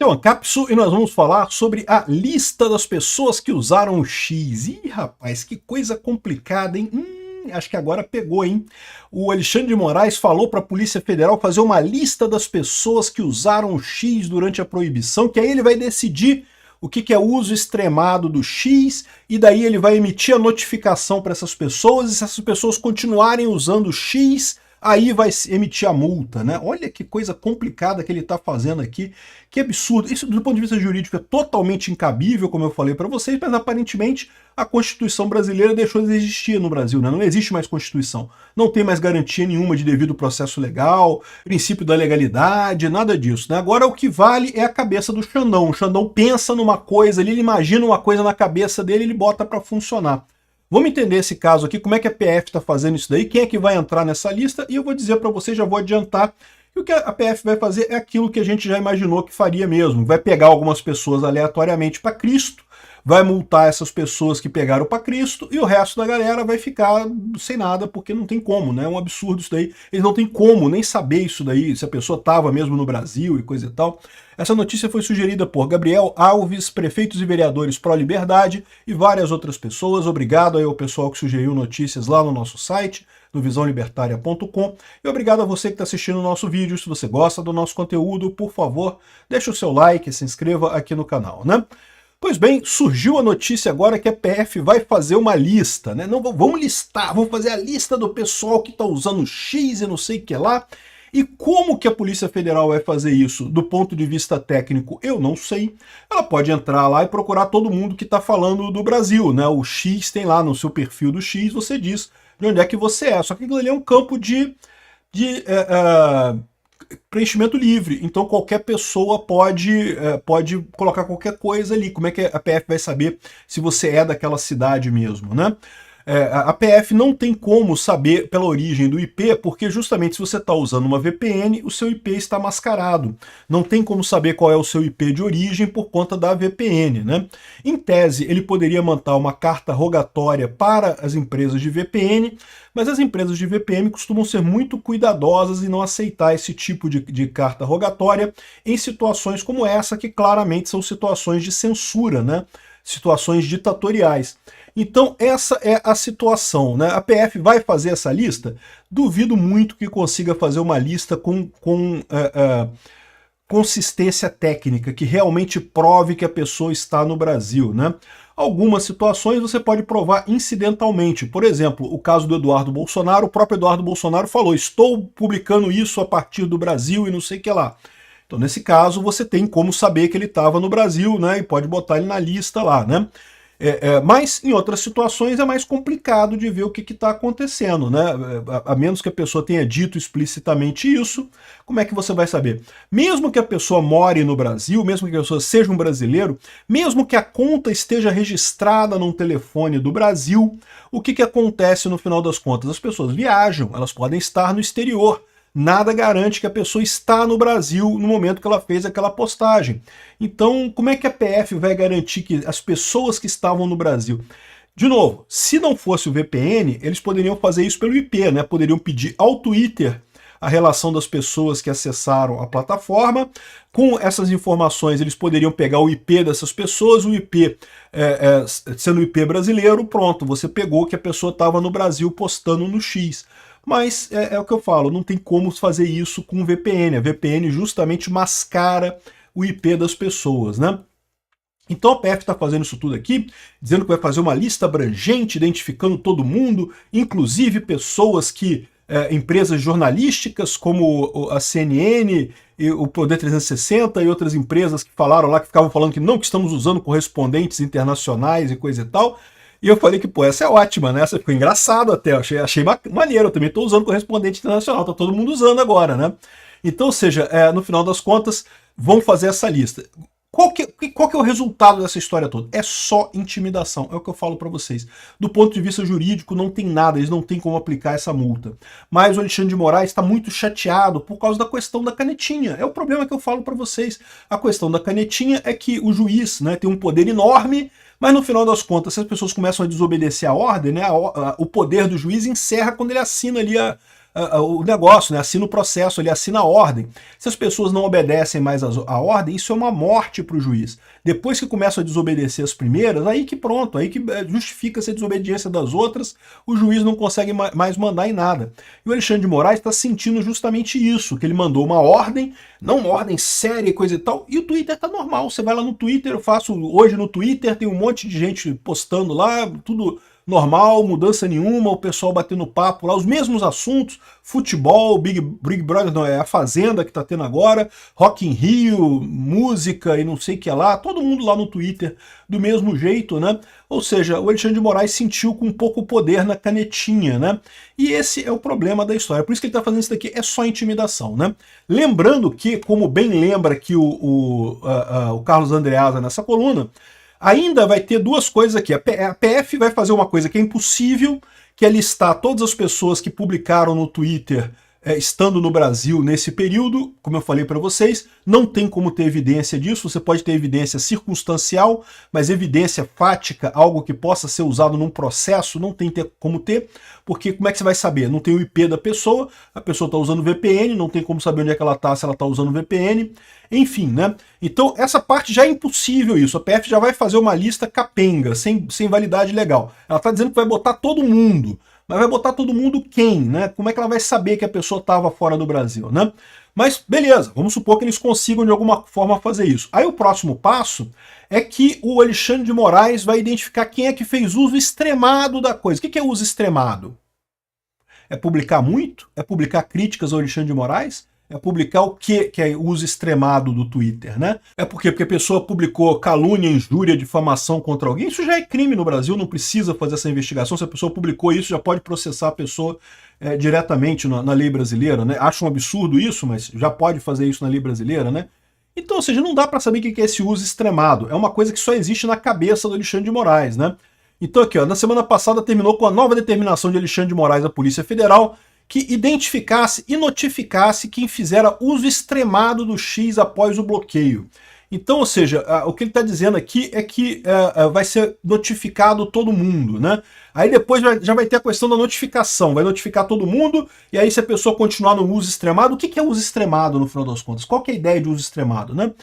Então, Capsu, e nós vamos falar sobre a lista das pessoas que usaram o X. Ih, rapaz, que coisa complicada, hein? Acho que agora pegou, hein? O Alexandre de Moraes falou para a Polícia Federal fazer uma lista das pessoas que usaram o X durante a proibição, que aí ele vai decidir o que é uso extremado do X, e daí ele vai emitir a notificação para essas pessoas, e se essas pessoas continuarem usando o X, aí vai emitir a multa, né? Olha que coisa complicada que ele está fazendo aqui, que absurdo. Isso, do ponto de vista jurídico, é totalmente incabível, como eu falei para vocês, mas aparentemente a Constituição brasileira deixou de existir no Brasil, né? Não existe mais Constituição. Não tem mais garantia nenhuma de devido processo legal, princípio da legalidade, nada disso, né? Agora o que vale é a cabeça do Xandão. O Xandão pensa numa coisa ali, ele imagina uma coisa na cabeça dele e ele bota para funcionar. Vamos entender esse caso aqui, como é que a PF está fazendo isso daí, quem é que vai entrar nessa lista, e eu vou dizer para vocês, já vou adiantar, que o que a PF vai fazer é aquilo que a gente já imaginou que faria mesmo, vai pegar algumas pessoas aleatoriamente para Cristo, vai multar essas pessoas que pegaram para Cristo, e o resto da galera vai ficar sem nada, porque não tem como, né? É um absurdo isso daí. Eles não tem como nem saber isso daí, se a pessoa estava mesmo no Brasil e coisa e tal. Essa notícia foi sugerida por Gabriel Alves, prefeitos e vereadores pró-liberdade, e várias outras pessoas. Obrigado aí ao pessoal que sugeriu notícias lá no nosso site, no visãolibertaria.com, e obrigado a você que está assistindo o nosso vídeo. Se você gosta do nosso conteúdo, por favor, deixe o seu like e se inscreva aqui no canal, né? Pois bem, surgiu a notícia agora que a PF vai fazer uma lista, né? Não, vamos listar, vamos fazer a lista do pessoal que está usando X e não sei o que lá. E como que a Polícia Federal vai fazer isso? Do ponto de vista técnico, eu não sei. Ela pode entrar lá e procurar todo mundo que está falando do Brasil, né? O X tem lá no seu perfil do X, você diz de onde é que você é. Só que aquilo ali é um campo de preenchimento livre, então qualquer pessoa pode colocar qualquer coisa ali. Como é que a PF vai saber se você é daquela cidade mesmo, né? A PF não tem como saber pela origem do IP, porque justamente se você está usando uma VPN, o seu IP está mascarado. Não tem como saber qual é o seu IP de origem por conta da VPN, né? Em tese, ele poderia mandar uma carta rogatória para as empresas de VPN, mas as empresas de VPN costumam ser muito cuidadosas e não aceitar esse tipo de carta rogatória em situações como essa, que claramente são situações de censura, né? Situações ditatoriais. Então essa é a situação, né? A PF vai fazer essa lista? Duvido muito que consiga fazer uma lista com consistência técnica, que realmente prove que a pessoa está no Brasil, né? Algumas situações você pode provar incidentalmente. Por exemplo, o caso do Eduardo Bolsonaro, o próprio Eduardo Bolsonaro falou: estou publicando isso a partir do Brasil e não sei o que lá. Então, nesse caso, você tem como saber que ele estava no Brasil, né? E pode botar ele na lista lá, né? Mas em outras situações é mais complicado de ver o que está acontecendo, né? A menos que a pessoa tenha dito explicitamente isso, como é que você vai saber? Mesmo que a pessoa more no Brasil, mesmo que a pessoa seja um brasileiro, mesmo que a conta esteja registrada num telefone do Brasil, o que acontece no final das contas? As pessoas viajam, elas podem estar no exterior. Nada garante que a pessoa está no Brasil no momento que ela fez aquela postagem. Então, como é que a PF vai garantir que as pessoas que estavam no Brasil... De novo, se não fosse o VPN, eles poderiam fazer isso pelo IP, né? Poderiam pedir ao Twitter a relação das pessoas que acessaram a plataforma. Com essas informações, eles poderiam pegar o IP dessas pessoas, o IP sendo o IP brasileiro, pronto, você pegou que a pessoa estava no Brasil postando no X. Mas é o que eu falo, não tem como fazer isso com VPN. A VPN justamente mascara o IP das pessoas, né? Então a PF está fazendo isso tudo aqui, dizendo que vai fazer uma lista abrangente, identificando todo mundo, inclusive pessoas que... empresas jornalísticas como a CNN, e o Poder 360 e outras empresas que falaram lá, que ficavam falando que não, que estamos usando correspondentes internacionais e coisa e tal. E eu falei que, pô, essa é ótima, né? Essa ficou engraçado até, achei maneiro, eu também estou usando correspondente internacional, tá todo mundo usando agora, né? Então, ou seja, no final das contas, vão fazer essa lista. Qual que é o resultado dessa história toda? É só intimidação, é o que eu falo para vocês. Do ponto de vista jurídico, não tem nada, eles não têm como aplicar essa multa. Mas o Alexandre de Moraes está muito chateado por causa da questão da canetinha. É o problema que eu falo para vocês. A questão da canetinha é que o juiz, né, tem um poder enorme, mas no final das contas, se as pessoas começam a desobedecer a ordem, né, o poder do juiz encerra quando ele assina ali o negócio, né? Assina o processo, ele assina a ordem. Se as pessoas não obedecem mais a ordem, isso é uma morte para o juiz. Depois que começam a desobedecer as primeiras, aí que pronto, aí que justifica-se a desobediência das outras, o juiz não consegue mais mandar em nada. E o Alexandre de Moraes está sentindo justamente isso, que ele mandou uma ordem, não uma ordem séria e coisa e tal, e o Twitter tá normal. Você vai lá no Twitter, eu faço hoje no Twitter, tem um monte de gente postando lá, tudo normal, mudança nenhuma, o pessoal batendo papo lá, os mesmos assuntos, futebol, Big Brother, não, é a Fazenda que tá tendo agora, Rock in Rio, música e não sei o que lá, todo mundo lá no Twitter do mesmo jeito, né? Ou seja, o Alexandre de Moraes sentiu com pouco poder na canetinha, né? E esse é o problema da história, por isso que ele tá fazendo isso daqui, é só intimidação, né? Lembrando que, como bem lembra que o Carlos Andreasa nessa coluna, ainda vai ter duas coisas aqui. A PF vai fazer uma coisa que é impossível, que é listar todas as pessoas que publicaram no Twitter estando no Brasil nesse período. Como eu falei para vocês, não tem como ter evidência disso. Você pode ter evidência circunstancial, mas evidência fática, algo que possa ser usado num processo, não tem como ter, porque como é que você vai saber? Não tem o IP da pessoa, a pessoa está usando VPN, não tem como saber onde é que ela está se ela está usando VPN, enfim, né? Então essa parte já é impossível isso, a PF já vai fazer uma lista capenga, sem validade legal. Ela está dizendo que vai botar todo mundo, mas vai botar todo mundo quem, né? Como é que ela vai saber que a pessoa estava fora do Brasil, né? Mas beleza, vamos supor que eles consigam de alguma forma fazer isso. Aí o próximo passo é que o Alexandre de Moraes vai identificar quem é que fez uso extremado da coisa. O que é uso extremado? É publicar muito? É publicar críticas ao Alexandre de Moraes? É publicar o que é o uso extremado do Twitter, né? É porque a pessoa publicou calúnia, injúria, difamação contra alguém. Isso já é crime no Brasil, não precisa fazer essa investigação. Se a pessoa publicou isso, já pode processar a pessoa diretamente na lei brasileira, né? Acho um absurdo isso, mas já pode fazer isso na lei brasileira, né? Então, ou seja, não dá para saber o que é esse uso extremado. É uma coisa que só existe na cabeça do Alexandre de Moraes, né? Então aqui, ó, na semana passada terminou com a nova determinação de Alexandre de Moraes da Polícia Federal que identificasse e notificasse quem fizera uso extremado do X após o bloqueio. Então, ou seja, o que ele está dizendo aqui é que vai ser notificado todo mundo, né? Aí depois já vai ter a questão da notificação, vai notificar todo mundo, e aí se a pessoa continuar no uso extremado, o que é uso extremado no final das contas? Qual que é a ideia de uso extremado, né?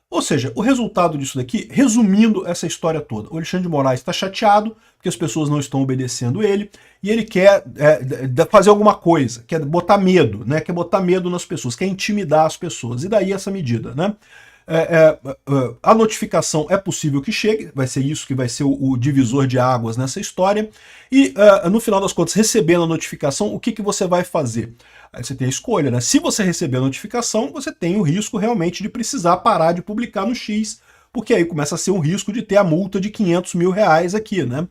Ou seja, o resultado disso daqui, resumindo essa história toda, o Alexandre de Moraes está chateado porque as pessoas não estão obedecendo ele e ele quer fazer alguma coisa, quer botar medo, né? Quer botar medo nas pessoas, quer intimidar as pessoas. E daí essa medida, né? A notificação é possível que chegue, vai ser isso que vai ser o divisor de águas nessa história, e no final das contas, recebendo a notificação, o que você vai fazer? Aí você tem a escolha, né? Se você receber a notificação, você tem o risco realmente de precisar parar de publicar no X, porque aí começa a ser um risco de ter a multa de 500 mil reais aqui, né?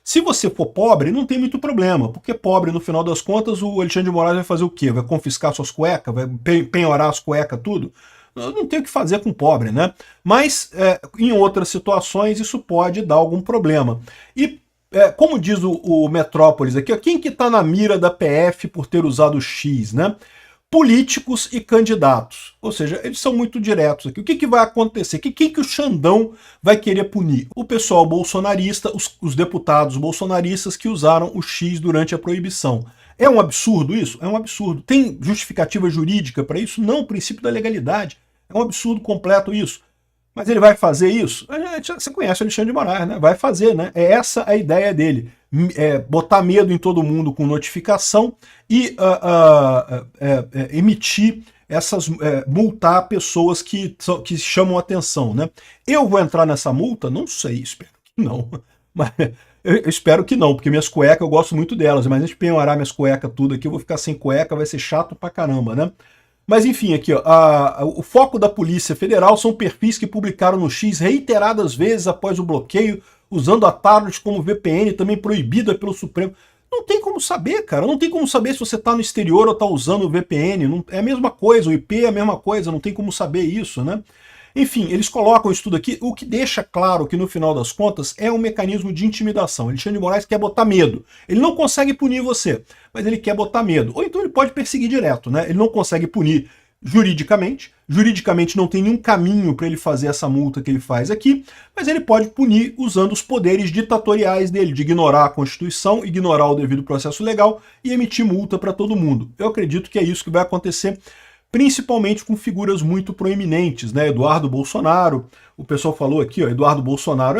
Se você for pobre, não tem muito problema, porque pobre, no final das contas, o Alexandre de Moraes vai fazer o quê? Vai confiscar suas cuecas? Vai penhorar as cuecas, tudo? Não tem o que fazer com pobre, né? Mas em outras situações isso pode dar algum problema. E como diz o Metrópolis aqui, ó, quem que está na mira da PF por ter usado o X, né? Políticos e candidatos. Ou seja, eles são muito diretos aqui. O que vai acontecer? Quem que o Xandão vai querer punir? O pessoal bolsonarista, os deputados bolsonaristas que usaram o X durante a proibição. É um absurdo isso? É um absurdo. Tem justificativa jurídica para isso? Não, o princípio da legalidade. É um absurdo completo isso. Mas ele vai fazer isso? Você conhece o Alexandre de Moraes, né? Vai fazer, né? É essa a ideia dele. Botar medo em todo mundo com notificação e emitir essas... multar pessoas que chamam atenção, né? Eu vou entrar nessa multa? Não sei, espero que não. Mas... eu espero que não, porque minhas cuecas, eu gosto muito delas, mas antes de penhorar minhas cuecas tudo aqui, eu vou ficar sem cueca, vai ser chato pra caramba, né? Mas enfim, aqui, ó, o foco da Polícia Federal são perfis que publicaram no X reiteradas vezes após o bloqueio, usando a tablet como VPN, também proibida pelo Supremo. Não tem como saber, cara, não tem como saber se você tá no exterior ou tá usando o VPN, não, é a mesma coisa, o IP é a mesma coisa, não tem como saber isso, né? Enfim, eles colocam isso tudo aqui, o que deixa claro que no final das contas é um mecanismo de intimidação. Alexandre de Moraes quer botar medo. Ele não consegue punir você, mas ele quer botar medo. Ou então ele pode perseguir direto, né? Ele não consegue punir Juridicamente não tem nenhum caminho para ele fazer essa multa que ele faz aqui, mas ele pode punir usando os poderes ditatoriais dele, de ignorar a Constituição, ignorar o devido processo legal e emitir multa para todo mundo. Eu acredito que é isso que vai acontecer, principalmente com figuras muito proeminentes, né? Eduardo Bolsonaro, o pessoal falou aqui, ó, Eduardo Bolsonaro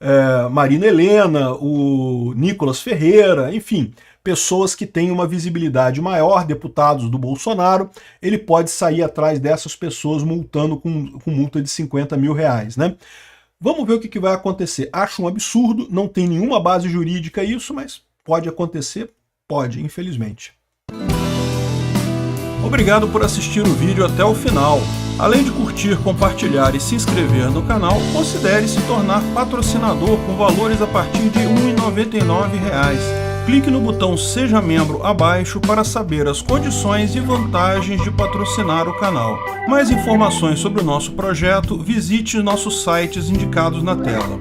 é Marina Helena, o Nicolas Ferreira, enfim, pessoas que têm uma visibilidade maior, deputados do Bolsonaro, ele pode sair atrás dessas pessoas multando com multa de 50 mil reais, né? Vamos ver o que vai acontecer. Acho um absurdo, não tem nenhuma base jurídica isso, mas pode acontecer? Pode, infelizmente. Obrigado por assistir o vídeo até o final. Além de curtir, compartilhar e se inscrever no canal, considere se tornar patrocinador com valores a partir de R$ 1,99. Clique no botão Seja Membro abaixo para saber as condições e vantagens de patrocinar o canal. Mais informações sobre o nosso projeto, visite nossos sites indicados na tela.